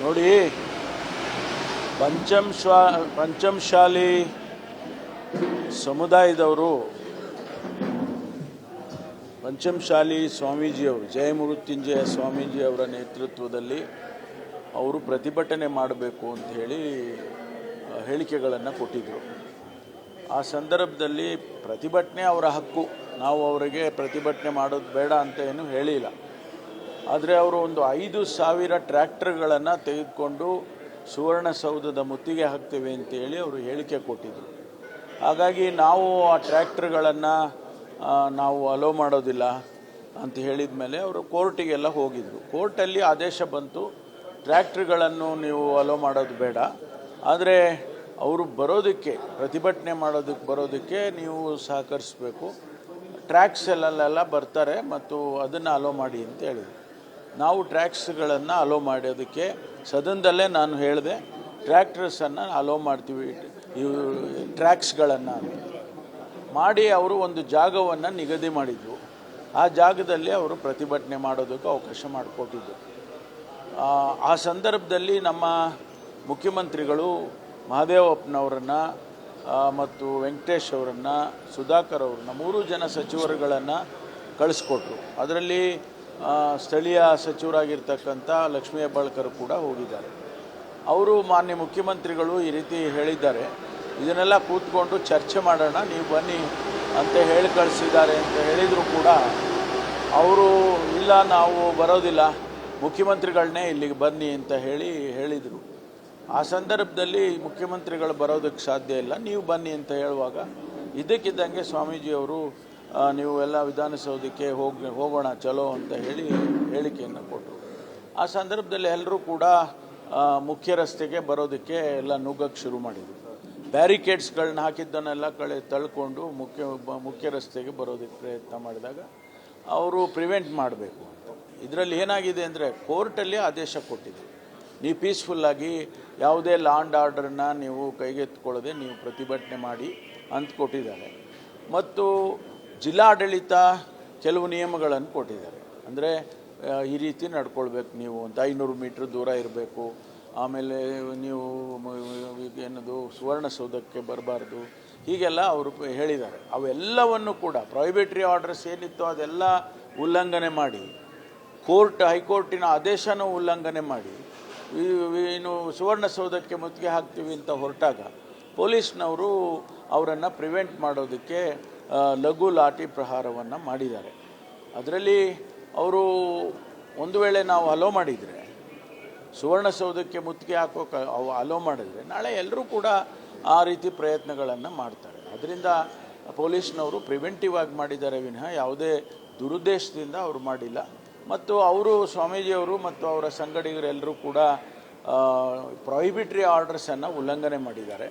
ನೋಡಿ, ಪಂಚಮಶಾಲಿ ಸಮುದಾಯದವರು, ಪಂಚಮಶಾಲಿ ಸ್ವಾಮೀಜಿಯವರು, ಜಯಮೃತ್ಯುಂಜಯ ಸ್ವಾಮೀಜಿಯವರ ನೇತೃತ್ವದಲ್ಲಿ ಅವರು ಪ್ರತಿಭಟನೆ ಮಾಡಬೇಕು ಅಂತ ಹೇಳಿ ಹೇಳಿಕೆಗಳನ್ನು ಕೊಟ್ಟಿದ್ದರು. ಆ ಸಂದರ್ಭದಲ್ಲಿ ಪ್ರತಿಭಟನೆ ಅವರ ಹಕ್ಕು, ನಾವು ಅವರಿಗೆ ಪ್ರತಿಭಟನೆ ಮಾಡೋದು ಬೇಡ ಅಂತ ಏನು ಹೇಳಿಲ್ಲ. ಆದರೆ ಅವರು ಒಂದು 5,000 ಟ್ರ್ಯಾಕ್ಟರ್ಗಳನ್ನು ತೆಗೆದುಕೊಂಡು ಸುವರ್ಣಸೌಧದ ಮುತ್ತಿಗೆ ಹಾಕ್ತೇವೆ ಅಂತೇಳಿ ಅವರು ಹೇಳಿಕೆ ಕೊಟ್ಟಿದ್ದರು. ಹಾಗಾಗಿ ನಾವು ಆ ಟ್ರ್ಯಾಕ್ಟರ್ಗಳನ್ನು ನಾವು ಅಲೋ ಮಾಡೋದಿಲ್ಲ ಅಂತ ಹೇಳಿದ ಮೇಲೆ ಅವರು ಕೋರ್ಟಿಗೆಲ್ಲ ಹೋಗಿದ್ದರು. ಕೋರ್ಟಲ್ಲಿ ಆದೇಶ ಬಂತು, ಟ್ರ್ಯಾಕ್ಟರ್ಗಳನ್ನು ನೀವು ಅಲೋ ಮಾಡೋದು ಬೇಡ, ಆದರೆ ಅವರು ಬರೋದಕ್ಕೆ, ಪ್ರತಿಭಟನೆ ಬರೋದಕ್ಕೆ ನೀವು ಸಹಕರಿಸಬೇಕು, ಟ್ರ್ಯಾಕ್ಸಲ್ಲೆಲ್ಲ ಬರ್ತಾರೆ ಮತ್ತು ಅದನ್ನು ಅಲೋ ಮಾಡಿ ಅಂತ ಹೇಳಿದರು. ನಾವು ಟ್ರ್ಯಾಕ್ಸ್ಗಳನ್ನು ಅಲೋ ಮಾಡೋದಕ್ಕೆ ಸದನದಲ್ಲೇ ನಾನು ಹೇಳಿದೆ, ಟ್ರ್ಯಾಕ್ಟರ್ಸನ್ನು ಅಲೋ ಮಾಡ್ತೀವಿ, ಇವು ಟ್ರ್ಯಾಕ್ಸ್ಗಳನ್ನು ಮಾಡಿ ಅವರು ಒಂದು ಜಾಗವನ್ನು ನಿಗದಿ ಮಾಡಿದರು. ಆ ಜಾಗದಲ್ಲಿ ಅವರು ಪ್ರತಿಭಟನೆ ಮಾಡೋದಕ್ಕೆ ಅವಕಾಶ ಮಾಡಿಕೊಟ್ಟಿದ್ದರು. ಆ ಸಂದರ್ಭದಲ್ಲಿ ನಮ್ಮ ಮುಖ್ಯಮಂತ್ರಿಗಳು ಮಹದೇವಪ್ಪನವರನ್ನು ಮತ್ತು ವೆಂಕಟೇಶ್ ಅವರನ್ನು, ಸುಧಾಕರ್ ಅವ್ರನ್ನ, 3 ಜನ ಸಚಿವರುಗಳನ್ನು ಕಳಿಸ್ಕೊಟ್ರು. ಅದರಲ್ಲಿ ಸ್ಥಳೀಯ ಸಚಿವರಾಗಿರ್ತಕ್ಕಂಥ ಲಕ್ಷ್ಮೀ ಹೆಬ್ಬಾಳ್ಕರ್ ಕೂಡ ಹೋಗಿದ್ದಾರೆ. ಅವರು ಮಾನ್ಯ ಮುಖ್ಯಮಂತ್ರಿಗಳು ಈ ರೀತಿ ಹೇಳಿದ್ದಾರೆ, ಇದನ್ನೆಲ್ಲ ಕೂತ್ಕೊಂಡು ಚರ್ಚೆ ಮಾಡೋಣ, ನೀವು ಬನ್ನಿ ಅಂತ ಹೇಳಿ ಕಳಿಸಿದ್ದಾರೆ ಅಂತ ಹೇಳಿದರೂ ಕೂಡ ಅವರು ಇಲ್ಲ, ನಾವು ಬರೋದಿಲ್ಲ, ಮುಖ್ಯಮಂತ್ರಿಗಳನ್ನೇ ಇಲ್ಲಿಗೆ ಬನ್ನಿ ಅಂತ ಹೇಳಿದರು. ಆ ಸಂದರ್ಭದಲ್ಲಿ ಮುಖ್ಯಮಂತ್ರಿಗಳು ಬರೋದಕ್ಕೆ ಸಾಧ್ಯ ಇಲ್ಲ, ನೀವು ಬನ್ನಿ ಅಂತ ಹೇಳುವಾಗ ಇದ್ದಕ್ಕಿದ್ದಂಗೆ ಸ್ವಾಮೀಜಿಯವರು ನೀವು ಎಲ್ಲ ವಿಧಾನಸೌಧಕ್ಕೆ ಹೋಗೋಣ ಚಲೋ ಅಂತ ಹೇಳಿ ಹೇಳಿಕೆಯನ್ನು ಕೊಟ್ಟರು. ಆ ಸಂದರ್ಭದಲ್ಲಿ ಎಲ್ಲರೂ ಕೂಡ ಮುಖ್ಯ ರಸ್ತೆಗೆ ಬರೋದಕ್ಕೆ ಎಲ್ಲ ನುಗ್ಗಕ್ಕೆ ಶುರು ಮಾಡಿದರು. ಬ್ಯಾರಿಕೇಡ್ಸ್ಗಳನ್ನ ಹಾಕಿದ್ದನ್ನೆಲ್ಲ ತಳ್ಕೊಂಡು ಮುಖ್ಯ ರಸ್ತೆಗೆ ಬರೋದಕ್ಕೆ ಪ್ರಯತ್ನ ಮಾಡಿದಾಗ ಅವರು ಪ್ರಿವೆಂಟ್ ಮಾಡಬೇಕು ಅಂತ. ಇದರಲ್ಲಿ ಏನಾಗಿದೆ ಅಂದರೆ, ಕೋರ್ಟಲ್ಲಿ ಆದೇಶ ಕೊಟ್ಟಿದೆ, ನೀವು ಪೀಸ್ಫುಲ್ಲಾಗಿ ಯಾವುದೇ ಲಾ ಆ್ಯಂಡ್ ಆರ್ಡರ್ನ ನೀವು ಕೈಗೆತ್ತಿಕೊಳ್ಳದೆ ನೀವು ಪ್ರತಿಭಟನೆ ಮಾಡಿ ಅಂತ ಕೊಟ್ಟಿದ್ದಾರೆ. ಮತ್ತು ಜಿಲ್ಲಾಡಳಿತ ಕೆಲವು ನಿಯಮಗಳನ್ನು ಕೊಟ್ಟಿದ್ದಾರೆ. ಅಂದರೆ ಈ ರೀತಿ ನಡ್ಕೊಳ್ಬೇಕು ನೀವು ಅಂತ, 500 ಮೀಟ್ರ್ ದೂರ ಇರಬೇಕು, ಆಮೇಲೆ ನೀವು ಏನದು ಸುವರ್ಣಸೌಧಕ್ಕೆ ಬರಬಾರ್ದು, ಹೀಗೆಲ್ಲ ಅವರು ಹೇಳಿದ್ದಾರೆ. ಅವೆಲ್ಲವನ್ನು ಕೂಡ ಪ್ರೊಹಿಬಿಟರಿ ಆರ್ಡರ್ಸ್ ಏನಿತ್ತು ಅದೆಲ್ಲ ಉಲ್ಲಂಘನೆ ಮಾಡಿ, ಹೈಕೋರ್ಟಿನ ಆದೇಶನೂ ಉಲ್ಲಂಘನೆ ಮಾಡಿ ಏನು ಸುವರ್ಣಸೌಧಕ್ಕೆ ಮುತ್ತಿಗೆ ಹಾಕ್ತೀವಿ ಅಂತ ಹೊರಟಾಗ ಪೊಲೀಸ್ನವರು ಅವರನ್ನು ಪ್ರಿವೆಂಟ್ ಮಾಡೋದಕ್ಕೆ ಲಘು ಲಾಠಿ ಪ್ರಹಾರವನ್ನು ಮಾಡಿದ್ದಾರೆ. ಅದರಲ್ಲಿ ಅವರು ಒಂದು ವೇಳೆ ನಾವು ಅಲೋ ಮಾಡಿದರೆ, ಸುವರ್ಣಸೌಧಕ್ಕೆ ಮುತ್ತಿಗೆ ಹಾಕೋಕೆ ಅಲೋ ಮಾಡಿದರೆ, ನಾಳೆ ಎಲ್ಲರೂ ಕೂಡ ಆ ರೀತಿ ಪ್ರಯತ್ನಗಳನ್ನು ಮಾಡ್ತಾರೆ. ಅದರಿಂದ ಪೊಲೀಸ್ನವರು ಪ್ರಿವೆಂಟಿವ್ ಆಗಿ ಮಾಡಿದ್ದಾರೆ ವಿನಃ ಯಾವುದೇ ದುರುದ್ದೇಶದಿಂದ ಅವರು ಮಾಡಿಲ್ಲ. ಮತ್ತು ಅವರು, ಸ್ವಾಮೀಜಿಯವರು ಮತ್ತು ಅವರ ಸಂಗಡಿಗರೆಲ್ಲರೂ ಕೂಡ ಪ್ರೊಹಿಬಿಟರಿ ಆರ್ಡರ್ಸನ್ನು ಉಲ್ಲಂಘನೆ ಮಾಡಿದ್ದಾರೆ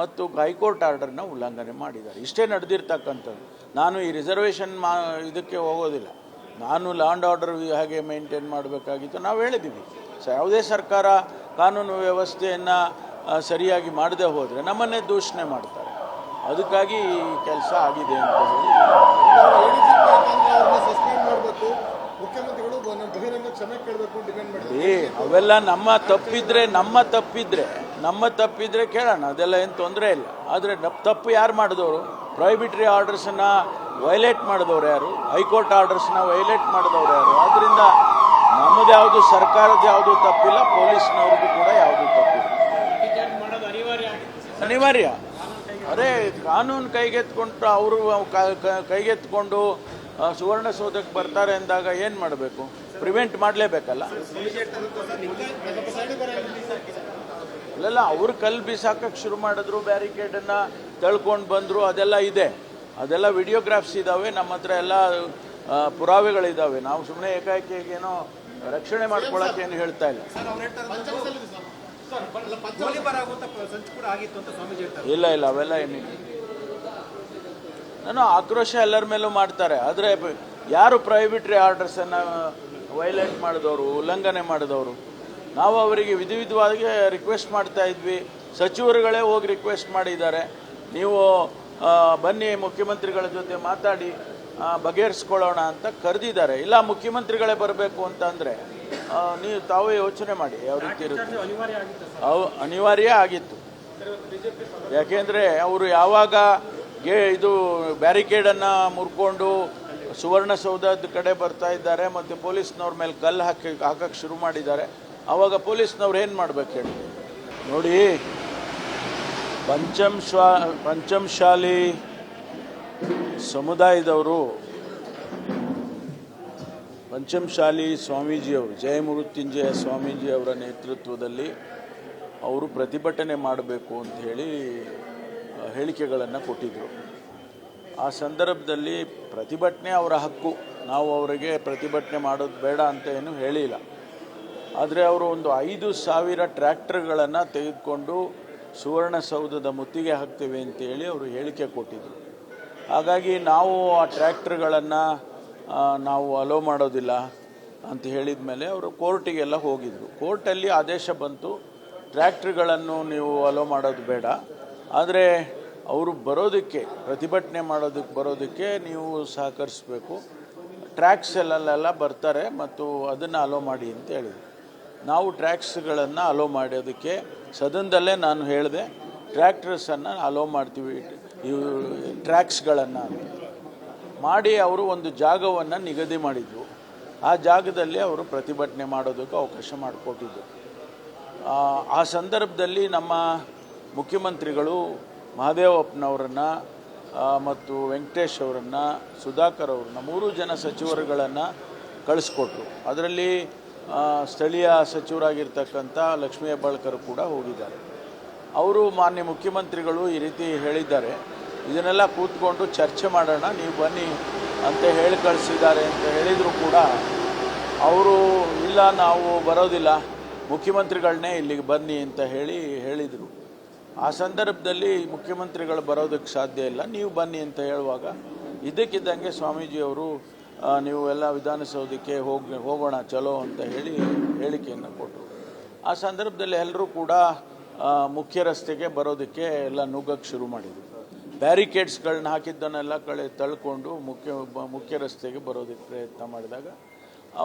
ಮತ್ತು ಹೈಕೋರ್ಟ್ ಆರ್ಡರ್ನ ಉಲ್ಲಂಘನೆ ಮಾಡಿದ್ದಾರೆ. ಇಷ್ಟೇ ನಡೆದಿರ್ತಕ್ಕಂಥದ್ದು. ನಾನು ಈ ರಿಸರ್ವೇಷನ್ ಇದಕ್ಕೆ ಹೋಗೋದಿಲ್ಲ, ನಾನು ಲಾ ಆ್ಯಂಡ್ ಆರ್ಡರ್ ಹಾಗೆ ಮೇಂಟೈನ್ ಮಾಡಬೇಕಾಗಿತ್ತು. ನಾವು ಹೇಳಿದ್ದೀವಿ, ಯಾವುದೇ ಸರ್ಕಾರ ಕಾನೂನು ವ್ಯವಸ್ಥೆಯನ್ನು ಸರಿಯಾಗಿ ಮಾಡದೆ ಹೋದರೆ ನಮ್ಮನ್ನೇ ದೂಷಣೆ ಮಾಡ್ತಾರೆ. ಅದಕ್ಕಾಗಿ ಈ ಕೆಲಸ ಆಗಿದೆ ಅಂತ ಹೇಳಿ ಅವೆಲ್ಲ ನಮ್ಮ ತಪ್ಪಿದ್ರೆ ಕೇಳೋಣ, ಅದೆಲ್ಲ ಏನು ತೊಂದರೆ ಇಲ್ಲ. ಆದರೆ ತಪ್ಪು ಯಾರು ಮಾಡಿದವರು? ಪ್ರೊಹಿಬಿಟರಿ ಆರ್ಡರ್ಸನ್ನು ವೈಲೇಟ್ ಮಾಡಿದವ್ರು ಯಾರು? ಹೈಕೋರ್ಟ್ ಆರ್ಡರ್ಸ್ನ ವೈಲೇಟ್ ಮಾಡಿದವ್ರು ಯಾರು? ಆದ್ದರಿಂದ ನಮ್ಮದು ಯಾವುದು, ಸರ್ಕಾರದ ಯಾವುದೂ ತಪ್ಪಿಲ್ಲ, ಪೊಲೀಸ್ನವ್ರದ್ದು ಕೂಡ ಯಾವುದೂ ತಪ್ಪಿಲ್ಲ. ಅನಿವಾರ್ಯ. ಅದೇ ಕಾನೂನು ಕೈಗೆತ್ಕೊಂಡು ಅವರು ಕೈಗೆತ್ಕೊಂಡು ಸುವರ್ಣಸೌಧಕ್ಕೆ ಬರ್ತಾರೆ ಅಂದಾಗ ಏನು ಮಾಡಬೇಕು? ಪ್ರಿವೆಂಟ್ ಮಾಡಲೇಬೇಕಲ್ಲ. ಅಲ್ಲೆಲ್ಲ ಅವರು ಕಲ್ಲು ಬಿಸಾಕಕ್ಕೆ ಶುರು ಮಾಡಿದ್ರು, ಬ್ಯಾರಿಕೇಡನ್ನು ತಳ್ಕೊಂಡು ಬಂದರು, ಅದೆಲ್ಲ ಇದೆ. ಅದೆಲ್ಲ ವಿಡಿಯೋಗ್ರಾಫ್ಸ್ ಇದ್ದಾವೆ ನಮ್ಮ ಹತ್ರ, ಎಲ್ಲ ಪುರಾವೆಗಳಿದ್ದಾವೆ. ನಾವು ಸುಮ್ಮನೆ ಏಕಾಏಕಿಗೇನೋ ರಕ್ಷಣೆ ಮಾಡ್ಕೊಳ್ಳೋಕ್ಕೇನು ಹೇಳ್ತಾ ಇಲ್ಲ. ಇಲ್ಲ ಅವೆಲ್ಲ ಏನಿಲ್ಲ. ನಾನು ಆಕ್ರೋಶ ಎಲ್ಲರ ಮೇಲೂ ಮಾಡ್ತಾರೆ. ಆದರೆ ಯಾರು ಪ್ರೊಹಿಬಿಟರಿ ಆರ್ಡರ್ಸನ್ನು ವೈಲೇಟ್ ಮಾಡಿದವರು, ಉಲ್ಲಂಘನೆ ಮಾಡಿದವರು? ನಾವು ಅವರಿಗೆ ವಿಧವಾಗಿ ರಿಕ್ವೆಸ್ಟ್ ಮಾಡ್ತಾ ಇದ್ವಿ, ಸಚಿವರುಗಳೇ ಹೋಗಿ ರಿಕ್ವೆಸ್ಟ್ ಮಾಡಿದ್ದಾರೆ, ನೀವು ಬನ್ನಿ ಮುಖ್ಯಮಂತ್ರಿಗಳ ಜೊತೆ ಮಾತಾಡಿ ಬಗೆಹರಿಸ್ಕೊಳ್ಳೋಣ ಅಂತ ಕರೆದಿದ್ದಾರೆ. ಇಲ್ಲ ಮುಖ್ಯಮಂತ್ರಿಗಳೇ ಬರಬೇಕು ಅಂತ ಅಂದರೆ ನೀವು ತಾವೇ ಯೋಚನೆ ಮಾಡಿ ಯಾವ ರೀತಿ ಇರುತ್ತೆ. ಅನಿವಾರ್ಯ ಆಗಿತ್ತು. ಯಾಕೆಂದರೆ ಅವರು ಯಾವಾಗ ಇದು ಬ್ಯಾರಿಕೇಡನ್ನು ಮುರ್ಕೊಂಡು ಸುವರ್ಣಸೌಧದ ಕಡೆ ಬರ್ತಾ ಇದ್ದಾರೆ ಮತ್ತು ಪೊಲೀಸ್ನವ್ರ ಮೇಲೆ ಕಲ್ಲು ಹಾಕಕ್ಕೆ ಶುರು ಮಾಡಿದ್ದಾರೆ, ಆವಾಗ ಪೊಲೀಸ್ನವ್ರು ಏನು ಮಾಡ್ಬೇಕು ಹೇಳಿ. ನೋಡಿ, ಪಂಚಮಶಾಲಿ ಸಮುದಾಯದವರು, ಪಂಚಮಶಾಲಿ ಸ್ವಾಮೀಜಿಯವರು, ಜಯಮೃತ್ಯುಂಜಯ ಸ್ವಾಮೀಜಿಯವರ ನೇತೃತ್ವದಲ್ಲಿ ಅವರು ಪ್ರತಿಭಟನೆ ಮಾಡಬೇಕು ಅಂತ ಹೇಳಿ ಹೇಳಿಕೆಗಳನ್ನು ಕೊಟ್ಟಿದ್ದರು. ಆ ಸಂದರ್ಭದಲ್ಲಿ ಪ್ರತಿಭಟನೆ ಅವರ ಹಕ್ಕು, ನಾವು ಅವರಿಗೆ ಪ್ರತಿಭಟನೆ ಮಾಡೋದು ಬೇಡ ಅಂತ ಏನು ಹೇಳಿಲ್ಲ. ಆದರೆ ಅವರು ಒಂದು 5,000 ಟ್ರ್ಯಾಕ್ಟರ್ಗಳನ್ನು ತೆಗೆದುಕೊಂಡು ಸುವರ್ಣಸೌಧದ ಮುತ್ತಿಗೆ ಹಾಕ್ತೇವೆ ಅಂತೇಳಿ ಅವರು ಹೇಳಿಕೆ ಕೊಟ್ಟಿದ್ದರು. ಹಾಗಾಗಿ ನಾವು ಆ ಟ್ರ್ಯಾಕ್ಟರ್ಗಳನ್ನು ನಾವು ಅಲೋ ಮಾಡೋದಿಲ್ಲ ಅಂತ ಹೇಳಿದ ಮೇಲೆ ಅವರು ಕೋರ್ಟಿಗೆಲ್ಲ ಹೋಗಿದ್ದರು. ಕೋರ್ಟಲ್ಲಿ ಆದೇಶ ಬಂತು, ಟ್ರ್ಯಾಕ್ಟರ್ಗಳನ್ನು ನೀವು ಅಲೋ ಮಾಡೋದು ಬೇಡ, ಆದರೆ ಅವರು ಬರೋದಕ್ಕೆ, ಪ್ರತಿಭಟನೆ ಬರೋದಕ್ಕೆ ನೀವು ಸಹಕರಿಸಬೇಕು, ಟ್ರ್ಯಾಕ್ಸಲ್ಲೆಲ್ಲ ಬರ್ತಾರೆ ಮತ್ತು ಅದನ್ನು ಅಲೋ ಮಾಡಿ ಅಂತ ಹೇಳಿದರು. ನಾವು ಟ್ರ್ಯಾಕ್ಸ್ಗಳನ್ನು ಅಲೋ ಮಾಡೋದಕ್ಕೆ ಸದನದಲ್ಲೇ ನಾನು ಹೇಳಿದೆ, ಟ್ರ್ಯಾಕ್ಟರ್ಸನ್ನು ಅಲೋ ಮಾಡ್ತೀವಿ, ಇವು ಟ್ರ್ಯಾಕ್ಸ್ಗಳನ್ನು ಮಾಡಿ ಅವರು ಒಂದು ಜಾಗವನ್ನು ನಿಗದಿ ಮಾಡಿದರು. ಆ ಜಾಗದಲ್ಲಿ ಅವರು ಪ್ರತಿಭಟನೆ ಮಾಡೋದಕ್ಕೆ ಅವಕಾಶ ಮಾಡಿಕೊಟ್ಟಿದ್ದರು. ಆ ಸಂದರ್ಭದಲ್ಲಿ ನಮ್ಮ ಮುಖ್ಯಮಂತ್ರಿಗಳು ಮಹದೇವಪ್ಪನವರನ್ನು ಮತ್ತು ವೆಂಕಟೇಶ್ ಅವರನ್ನು, ಸುಧಾಕರ್ ಅವರನ್ನು, 3 ಜನ ಸಚಿವರುಗಳನ್ನು ಕಳಿಸ್ಕೊಟ್ರು. ಅದರಲ್ಲಿ ಸ್ಥಳೀಯ ಸಚಿವರಾಗಿರ್ತಕ್ಕಂಥ ಲಕ್ಷ್ಮೀ ಹೆಬ್ಬಾಳ್ಕರ್ ಕೂಡ ಹೋಗಿದ್ದಾರೆ. ಅವರು ಮಾನ್ಯ ಮುಖ್ಯಮಂತ್ರಿಗಳು ಈ ರೀತಿ ಹೇಳಿದ್ದಾರೆ, ಇದನ್ನೆಲ್ಲ ಕೂತ್ಕೊಂಡು ಚರ್ಚೆ ಮಾಡೋಣ, ನೀವು ಬನ್ನಿ ಅಂತ ಹೇಳಿ ಕಳಿಸಿದ್ದಾರೆ ಅಂತ ಹೇಳಿದರೂ ಕೂಡ ಅವರು ಇಲ್ಲ, ನಾವು ಬರೋದಿಲ್ಲ, ಮುಖ್ಯಮಂತ್ರಿಗಳನ್ನೇ ಇಲ್ಲಿಗೆ ಬನ್ನಿ ಅಂತ ಹೇಳಿದರು. ಆ ಸಂದರ್ಭದಲ್ಲಿ ಮುಖ್ಯಮಂತ್ರಿಗಳು ಬರೋದಕ್ಕೆ ಸಾಧ್ಯ ಇಲ್ಲ, ನೀವು ಬನ್ನಿ ಅಂತ ಹೇಳುವಾಗ ಇದ್ದಕ್ಕಿದ್ದಂಗೆ ಸ್ವಾಮೀಜಿಯವರು ನೀವು ಎಲ್ಲ ವಿಧಾನಸೌಧಕ್ಕೆ ಹೋಗೋಣ ಚಲೋ ಅಂತ ಹೇಳಿಕೆಯನ್ನು ಕೊಟ್ಟರು. ಆ ಸಂದರ್ಭದಲ್ಲಿ ಎಲ್ಲರೂ ಕೂಡ ಮುಖ್ಯ ರಸ್ತೆಗೆ ಬರೋದಕ್ಕೆ ಎಲ್ಲ ನುಗ್ಗಕ್ಕೆ ಶುರು ಮಾಡಿದರು. ಬ್ಯಾರಿಕೇಡ್ಸ್ಗಳನ್ನ ಹಾಕಿದ್ದನ್ನೆಲ್ಲ ತಳ್ಕೊಂಡು ಮುಖ್ಯ ರಸ್ತೆಗೆ ಬರೋದಕ್ಕೆ ಪ್ರಯತ್ನ ಮಾಡಿದಾಗ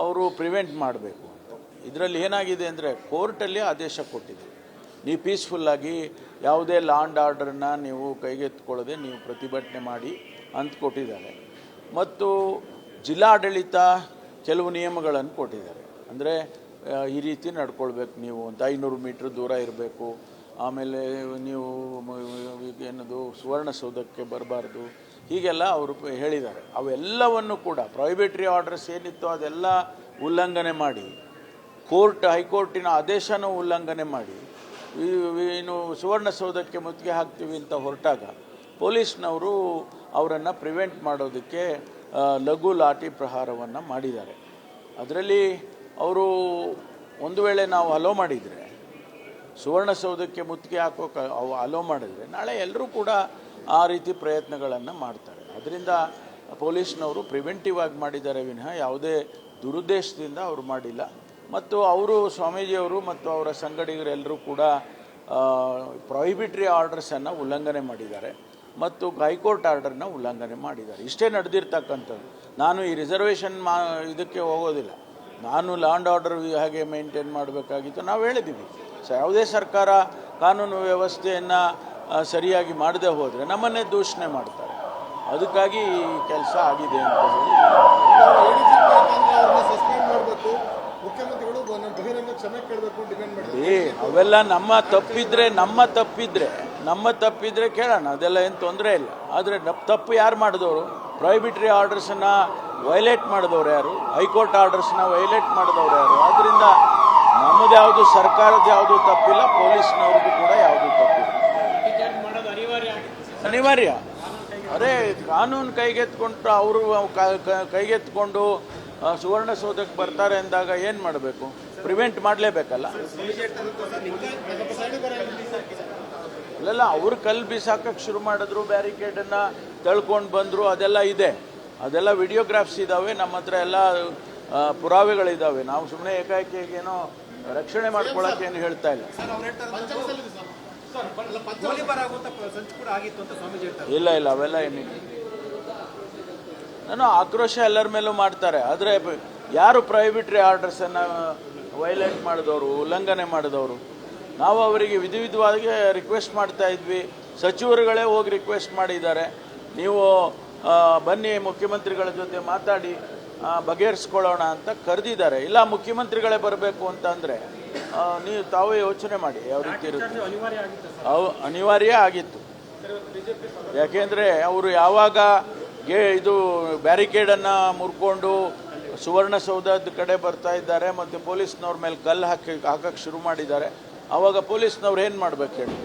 ಅವರು ಪ್ರಿವೆಂಟ್ ಮಾಡಬೇಕು ಅಂತ. ಇದರಲ್ಲಿ ಏನಾಗಿದೆ ಅಂದರೆ, ಕೋರ್ಟಲ್ಲಿ ಆದೇಶ ಕೊಟ್ಟಿದೆ, ನೀವು ಪೀಸ್ಫುಲ್ಲಾಗಿ ಯಾವುದೇ ಲಾ ಆ್ಯಂಡ್ ಆರ್ಡರನ್ನ ನೀವು ಕೈಗೆತ್ತಿಕೊಳ್ಳದೆ ನೀವು ಪ್ರತಿಭಟನೆ ಮಾಡಿ ಅಂತ ಕೊಟ್ಟಿದ್ದಾರೆ. ಮತ್ತು ಜಿಲ್ಲಾಡಳಿತ ಕೆಲವು ನಿಯಮಗಳನ್ನು ಕೊಟ್ಟಿದ್ದಾರೆ. ಅಂದರೆ ಈ ರೀತಿ ನಡ್ಕೊಳ್ಬೇಕು, ನೀವು ಒಂದು 500 ಮೀಟ್ರ್ ದೂರ ಇರಬೇಕು, ಆಮೇಲೆ ನೀವು ಏನದು ಸುವರ್ಣಸೌಧಕ್ಕೆ ಬರಬಾರ್ದು, ಹೀಗೆಲ್ಲ ಅವರು ಹೇಳಿದ್ದಾರೆ. ಅವೆಲ್ಲವನ್ನು ಕೂಡ ಪ್ರೊಹಿಬಿಟರಿ ಆರ್ಡರ್ಸ್ ಏನಿತ್ತು ಅದೆಲ್ಲ ಉಲ್ಲಂಘನೆ ಮಾಡಿ, ಹೈಕೋರ್ಟಿನ ಆದೇಶನೂ ಉಲ್ಲಂಘನೆ ಮಾಡಿ ಏನು ಸುವರ್ಣಸೌಧಕ್ಕೆ ಮುತ್ತಿಗೆ ಹಾಕ್ತೀವಿ ಅಂತ ಹೊರಟಾಗ ಪೊಲೀಸ್ನವರು ಅವರನ್ನು ಪ್ರಿವೆಂಟ್ ಮಾಡೋದಕ್ಕೆ ಲಘು ಲಾಠಿ ಪ್ರಹಾರವನ್ನು ಮಾಡಿದ್ದಾರೆ. ಅದರಲ್ಲಿ ಅವರು ಒಂದು ವೇಳೆ ನಾವು ಅಲೋ ಮಾಡಿದರೆ, ಸುವರ್ಣಸೌಧಕ್ಕೆ ಮುತ್ತಿಗೆ ಹಾಕೋಕೆ ಅಲೋ ಮಾಡಿದರೆ, ನಾಳೆ ಎಲ್ಲರೂ ಕೂಡ ಆ ರೀತಿ ಪ್ರಯತ್ನಗಳನ್ನು ಮಾಡ್ತಾರೆ. ಅದರಿಂದ ಪೊಲೀಸ್ನವರು ಪ್ರಿವೆಂಟಿವ್ ಆಗಿ ಮಾಡಿದ್ದಾರೆ ವಿನಃ ಯಾವುದೇ ದುರುದ್ದೇಶದಿಂದ ಅವರು ಮಾಡಿಲ್ಲ. ಮತ್ತು ಅವರು ಸ್ವಾಮೀಜಿಯವರು ಮತ್ತು ಅವರ ಸಂಗಡಿಗರೆಲ್ಲರೂ ಕೂಡ ಪ್ರೊಹಿಬಿಟರಿ ಆರ್ಡರ್ಸನ್ನು ಉಲ್ಲಂಘನೆ ಮಾಡಿದ್ದಾರೆ ಮತ್ತು ಹೈಕೋರ್ಟ್ ಆರ್ಡರ್ನ ಉಲ್ಲಂಘನೆ ಮಾಡಿದ್ದಾರೆ. ಇಷ್ಟೇ ನಡೆದಿರ್ತಕ್ಕಂಥದ್ದು. ನಾನು ಈ ರಿಸರ್ವೇಷನ್ ಇದಕ್ಕೆ ಹೋಗೋದಿಲ್ಲ, ನಾನು ಲಾ ಆ್ಯಂಡ್ ಆರ್ಡರ್ ಹಾಗೆ ಮೇಂಟೈನ್ ಮಾಡಬೇಕಾಗಿತ್ತು. ನಾವು ಹೇಳಿದ್ದೀವಿ, ಯಾವುದೇ ಸರ್ಕಾರ ಕಾನೂನು ವ್ಯವಸ್ಥೆಯನ್ನು ಸರಿಯಾಗಿ ಮಾಡದೆ ಹೋದರೆ ನಮ್ಮನ್ನೇ ದೂಷಣೆ ಮಾಡ್ತಾರೆ. ಅದಕ್ಕಾಗಿ ಈ ಕೆಲಸ ಆಗಿದೆ ಅಂತ ಹೇಳಿ ಅವೆಲ್ಲ ನಮ್ಮ ತಪ್ಪಿದ್ರೆ ಕೇಳೋಣ, ಅದೆಲ್ಲ ಏನು ತೊಂದರೆ ಇಲ್ಲ. ಆದರೆ ತಪ್ಪು ಯಾರು ಮಾಡಿದವರು? ಪ್ರೊಹಿಬಿಟರಿ ಆರ್ಡರ್ಸನ್ನು ವೈಲೇಟ್ ಮಾಡಿದವ್ರು ಯಾರು? ಹೈಕೋರ್ಟ್ ಆರ್ಡರ್ಸ್ನ ವೈಲೇಟ್ ಮಾಡಿದವ್ರು ಯಾರು? ಆದ್ದರಿಂದ ನಮ್ಮದು ಯಾವುದು, ಸರ್ಕಾರದ ಯಾವುದು ತಪ್ಪಿಲ್ಲ, ಪೊಲೀಸ್ನವ್ರದ್ದು ಕೂಡ ಯಾವುದು ತಪ್ಪಿಲ್ಲ. ಅನಿವಾರ್ಯ. ಅದೇ ಕಾನೂನು ಕೈಗೆತ್ಕೊಂಡು ಅವರು ಕೈಗೆತ್ಕೊಂಡು ಸುವರ್ಣಸೌಧಕ್ಕೆ ಬರ್ತಾರೆ ಅಂದಾಗ ಏನು ಮಾಡಬೇಕು? ಪ್ರಿವೆಂಟ್ ಮಾಡಲೇಬೇಕಲ್ಲ. ಅಲ್ಲೆಲ್ಲ ಅವರು ಕಲ್ಲು ಬಿಸಾಕಕ್ಕೆ ಶುರು ಮಾಡಿದ್ರು, ಬ್ಯಾರಿಕೇಡನ್ನು ತಳ್ಕೊಂಡು ಬಂದರು, ಅದೆಲ್ಲ ಇದೆ. ಅದೆಲ್ಲ ವಿಡಿಯೋಗ್ರಾಫ್ಸ್ ಇದ್ದಾವೆ ನಮ್ಮ ಹತ್ರ, ಎಲ್ಲ ಪುರಾವೆಗಳಿದ್ದಾವೆ. ನಾವು ಸುಮ್ಮನೆ ಏಕಾಏಕಿಗೇನೋ ರಕ್ಷಣೆ ಮಾಡ್ಕೊಳ್ಳೋಕೆ ಏನು ಹೇಳ್ತಾ ಇಲ್ಲ. ಇಲ್ಲ ಅವೆಲ್ಲ ಏನಿಲ್ಲ. ನಾನು ಆಕ್ರೋಶ ಎಲ್ಲರ ಮೇಲೂ ಮಾಡ್ತಾರೆ. ಆದರೆ ಯಾರು ಪ್ರೊಹಿಬಿಟರಿ ಆರ್ಡರ್ಸನ್ನು ವೈಲೇಟ್ ಮಾಡಿದವರು, ಉಲ್ಲಂಘನೆ ಮಾಡಿದವರು. ನಾವು ಅವರಿಗೆ ವಿಧವಾಗಿ ರಿಕ್ವೆಸ್ಟ್ ಮಾಡ್ತಾ ಇದ್ವಿ. ಸಚಿವರುಗಳೇ ಹೋಗಿ ರಿಕ್ವೆಸ್ಟ್ ಮಾಡಿದ್ದಾರೆ, ನೀವು ಬನ್ನಿ ಮುಖ್ಯಮಂತ್ರಿಗಳ ಜೊತೆ ಮಾತಾಡಿ ಬಗೆಹರಿಸ್ಕೊಳ್ಳೋಣ ಅಂತ ಕರೆದಿದ್ದಾರೆ. ಇಲ್ಲ ಮುಖ್ಯಮಂತ್ರಿಗಳೇ ಬರಬೇಕು ಅಂತ ಅಂದರೆ ನೀವು ತಾವೇ ಯೋಚನೆ ಮಾಡಿ ಯಾವ ರೀತಿ ಇರುತ್ತೆ. ಅನಿವಾರ್ಯ ಆಗಿತ್ತು. ಯಾಕೆಂದರೆ ಅವರು ಯಾವಾಗ ಇದು ಬ್ಯಾರಿಕೇಡನ್ನು ಮುರ್ಕೊಂಡು ಸುವರ್ಣಸೌಧದ ಕಡೆ ಬರ್ತಾ ಇದ್ದಾರೆ ಮತ್ತು ಪೊಲೀಸ್ನವ್ರ ಮೇಲೆ ಕಲ್ಲು ಹಾಕಕ್ಕೆ ಶುರು ಮಾಡಿದ್ದಾರೆ, ಆವಾಗ ಪೊಲೀಸ್ನವ್ರು ಏನು ಮಾಡ್ಬೇಕು ಹೇಳಿ?